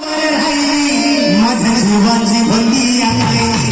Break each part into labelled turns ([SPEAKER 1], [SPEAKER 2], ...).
[SPEAKER 1] माझ्या जीवाची बंदी आहे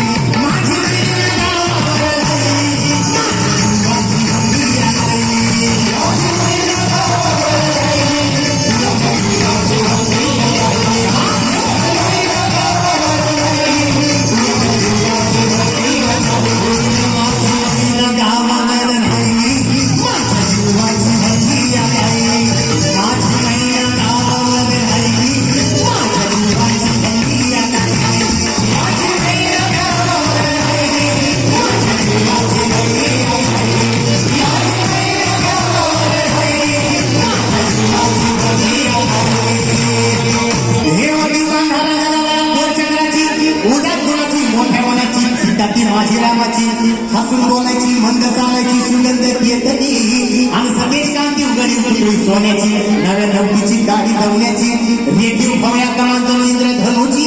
[SPEAKER 1] माझी माझी रामाची हसून बोलायची मंद चालायची सुगंध येतनी आणि सगळेच कांती उघडी उघडी सोन्याची नव्या नवकीची गाडी दवण्याची रेडिओ भव्या कमांचं इंद्रधनुची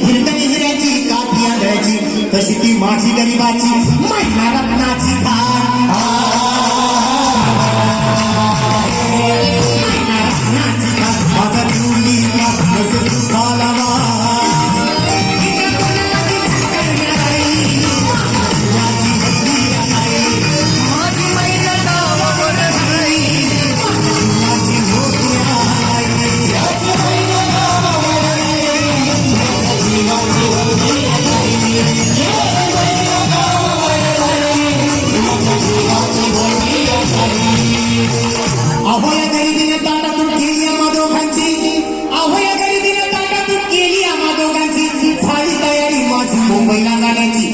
[SPEAKER 1] हिरकणी हिऱ्याची काठी आंधळ्याची तशी ती माझी गरीबाची महिना रत्नाची खाट महिना रत्नाची खाट माझा चुली नसे सुखाला अहोया गरिबीने ताटातून केली आम्हा दोघांची झाली तयारी माझी मुंबईला जाण्याची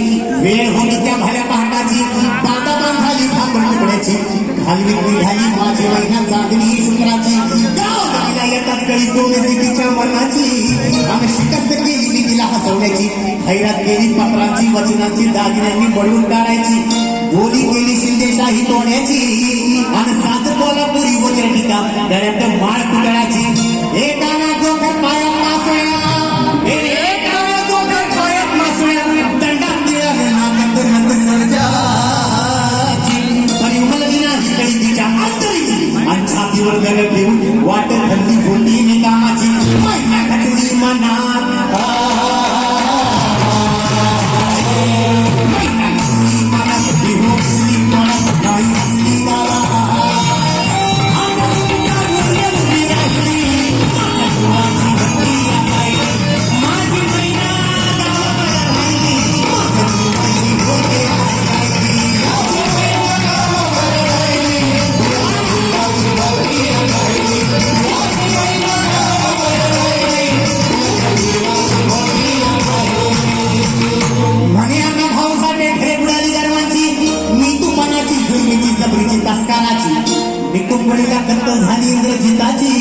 [SPEAKER 1] वेळ होती त्या भाल्या पहाटाची बांधाबांध झाली ठाकूर तुकड्याची घालवी निघाली माझी महिना जागली शुक्राची गाव गायला येतात कळी कोमेजली तिच्या मनाची आम्ही शिकस्त केली मी तिला हसवण्याची खैरात केली पत्रांची वचनांची दागिन्यांनी बळून काढायची बोली केली शिंदेशाही तोड्याची आणि साज कोल्हापुरी वज्र टीका गळ्यात माळ कुटळाची एकाना डोक्यात पायात मासुळ्या एकाना डोक्यात पायात मासुळ्या दंडात मिळाले नाकात नंद सर्जाची परिमलली नाही कळी तिच्या अंतरीची आणि छातीवर गळत ठेवून वाट हल्ली बोलली मी कामाची महिना खचली मनात झाली इंद्रजिताची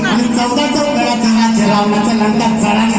[SPEAKER 1] आणि 14 चौकडाचं राज्य रावणाच्या लंकात चढा